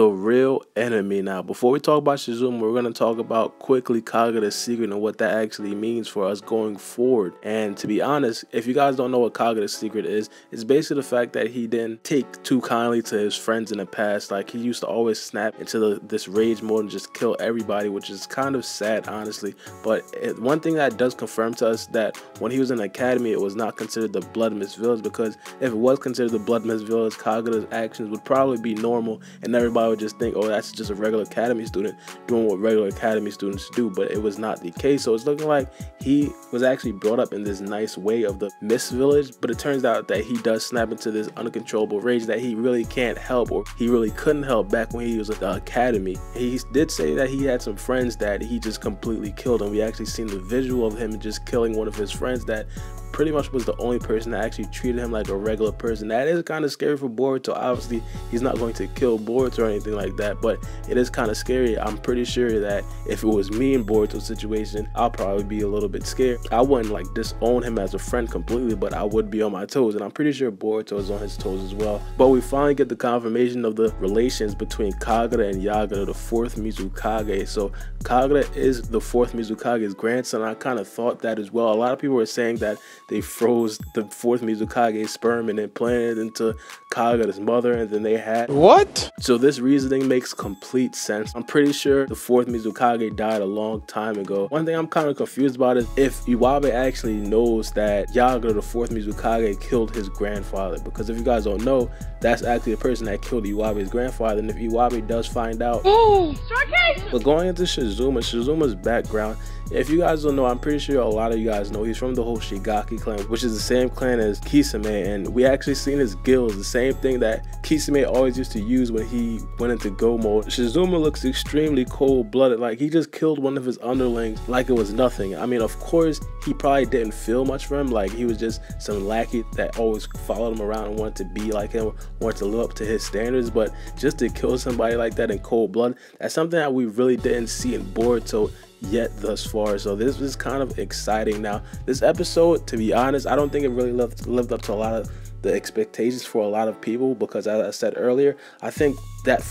the real enemy. Now, before we talk about Shizuma, we're going to talk about quickly Kagura's secret and what that actually means for us going forward. And to be honest, if you guys don't know what Kagura's secret is, it's basically the fact that he didn't take too kindly to his friends in the past. Like, he used to always snap into this rage mode and just kill everybody, which is kind of sad, honestly. But one thing that does confirm to us that when he was in the academy, it was not considered the Blood Mist Village, because if it was considered the Blood Mist Village, Kagura's actions would probably be normal and everybody would just think, oh, that's just a regular academy student doing what regular academy students do. But it was not the case. So it's looking like he was actually brought up in this nice way of the Mist Village, but it turns out that he does snap into this uncontrollable rage that he really can't help, or he really couldn't help back when he was at the academy. He did say that he had some friends that he just completely killed, and we actually seen the visual of him just killing one of his friends that pretty much was the only person that actually treated him like a regular person. That is kind of scary for Boruto. Obviously, he's not going to kill Boruto or anything like that, but it is kind of scary. I'm pretty sure that if it was me in Boruto's situation, I'll probably be a little bit scared. I wouldn't like disown him as a friend completely, but I would be on my toes, and I'm pretty sure Boruto is on his toes as well. But we finally get the confirmation of the relations between Kagura and Yagura, the fourth Mizukage. So Kagura is the fourth Mizukage's grandson. I kind of thought that as well. A lot of people were saying that they froze the fourth Mizukage's sperm and then planted it into Kagura's mother, and then they had what? So this reasoning makes complete sense. I'm pretty sure the fourth Mizukage died a long time ago. One thing I'm kind of confused about is if Iwabe actually knows that Yagura, the fourth Mizukage, killed his grandfather, because if you guys don't know, that's actually the person that killed Iwabe's grandfather. And if Iwabe does find out, but going into Shizuma's background, if you guys don't know, I'm pretty sure a lot of you guys know he's from the Hoshigaki clan, which is the same clan as Kisame, and we actually seen his gills, the same thing that Kisame always used to use when he went into go mode. Shizuma looks extremely cold-blooded, like he just killed one of his underlings like it was nothing. I mean, of course, he probably didn't feel much for him, like he was just some lackey that always followed him around and wanted to be like him, wanted to live up to his standards. But just to kill somebody like that in cold blood, that's something that we really didn't see in Boruto yet thus far. So this is kind of exciting. Now, this episode, to be honest, I don't think it really lived up to a lot of the expectations for a lot of people, because as I said earlier, I think that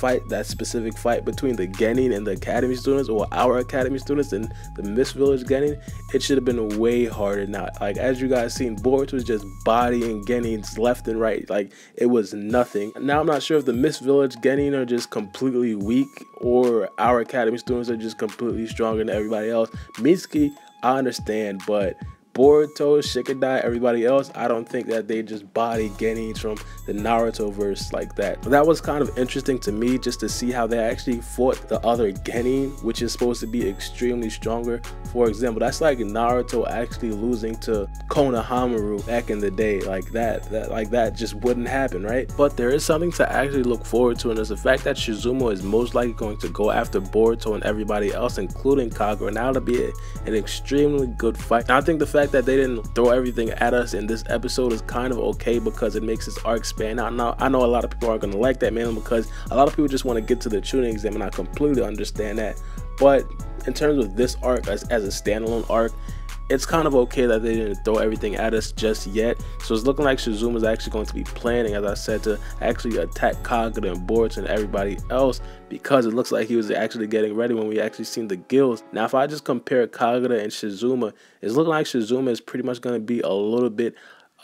specific fight between the genin and the academy students, or our academy students and the Mist Village genin, it should have been way harder. Now, like as you guys seen, Boruto was just bodying genins left and right, like it was nothing. Now I'm not sure if the Mist Village genin are just completely weak or our academy students are just completely stronger than everybody else. Mitsuki, I understand, but Boruto, Shikadai, everybody else, I don't think that they just body genins from the Naruto verse like that. That was kind of interesting to me, just to see how they actually fought the other genin, which is supposed to be extremely stronger. For example, that's like Naruto actually losing to Konohamaru back in the day. Like that just wouldn't happen, right? But there is something to actually look forward to, and it's the fact that Shizuma is most likely going to go after Boruto and everybody else, including Kagura. Now it'll be an extremely good fight. Now I think the fact that they didn't throw everything at us in this episode is kind of okay, because it makes this arc span out. Now I know a lot of people are going to like that, mainly because a lot of people just want to get to the Chunin exam, and I completely understand that. But in terms of this arc as a standalone arc, it's kind of okay that they didn't throw everything at us just yet. So it's looking like Shizuma is actually going to be planning, as I said, to actually attack Kagura and Boruto and everybody else, because it looks like he was actually getting ready when we actually seen the gills. Now, if I just compare Kagura and Shizuma, it's looking like Shizuma is pretty much going to be a little bit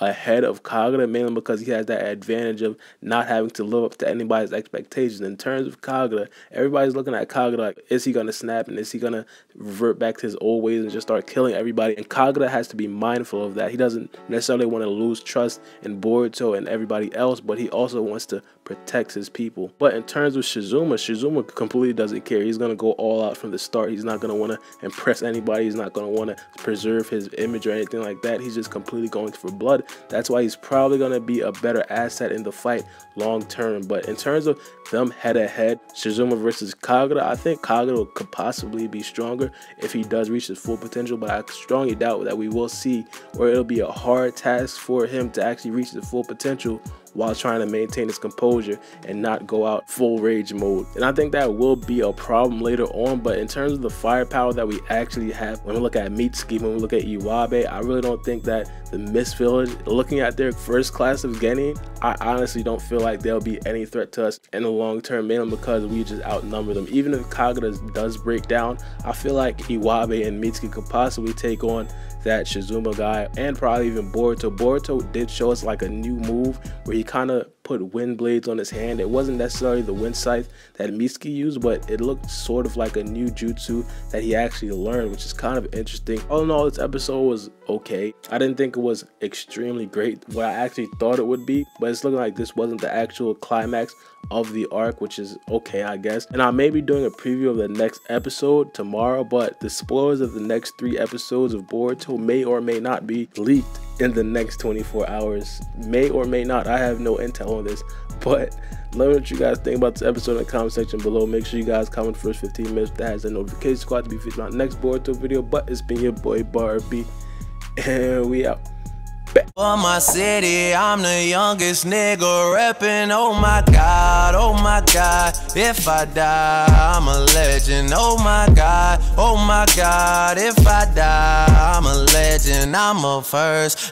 ahead of Kagura, mainly because he has that advantage of not having to live up to anybody's expectations. In terms of Kagura, everybody's looking at Kagura like, is he going to snap, and is he going to revert back to his old ways and just start killing everybody? And Kagura has to be mindful of that. He doesn't necessarily want to lose trust in Boruto and everybody else, but he also wants to protect his people. But in terms of Shizuma completely doesn't care. He's going to go all out from the start. He's not going to want to impress anybody. He's not going to want to preserve his image or anything like that. He's just completely going for blood. That's why he's probably going to be a better asset in the fight long term. But in terms of them head to head, Shizuma versus Kagura, I think Kagura could possibly be stronger if he does reach his full potential, but I strongly doubt that we will see, or it'll be a hard task for him to actually reach the full potential while trying to maintain his composure and not go out full rage mode. And I think that will be a problem later on, but in terms of the firepower that we actually have, when we look at Mitsuki, when we look at Iwabe, I really don't think that the Mist Village, looking at their first class of genin, I honestly don't feel like they'll be any threat to us in the long term, mainly because we just outnumber them. Even if Kagura does break down, I feel like Iwabe and Mitsuki could possibly take on that Shizuma guy, and probably even Boruto. Boruto did show us like a new move where he kind of put wind blades on his hand. It wasn't necessarily the wind scythe that Mitsuki used, but it looked sort of like a new jutsu that he actually learned, which is kind of interesting. All in all, this episode was okay. I didn't think it was extremely great, what I actually thought it would be, but it's looking like this wasn't the actual climax of the arc, which is okay, I guess. And I may be doing a preview of the next episode tomorrow, but the spoilers of the next 3 episodes of Boruto may or may not be leaked in the next 24 hours. May or may not. I have no intel on this, but let me know what you guys think about this episode in the comment section below. Make sure you guys comment first 15 minutes. That has a notification squad to be featured on my next Boruto video. But it's been your boy Baara, and we out. For my city, I'm the youngest nigga reppin'. Oh my god, if I die, I'm a legend. Oh my god, if I die, I'm a legend. I'm a first.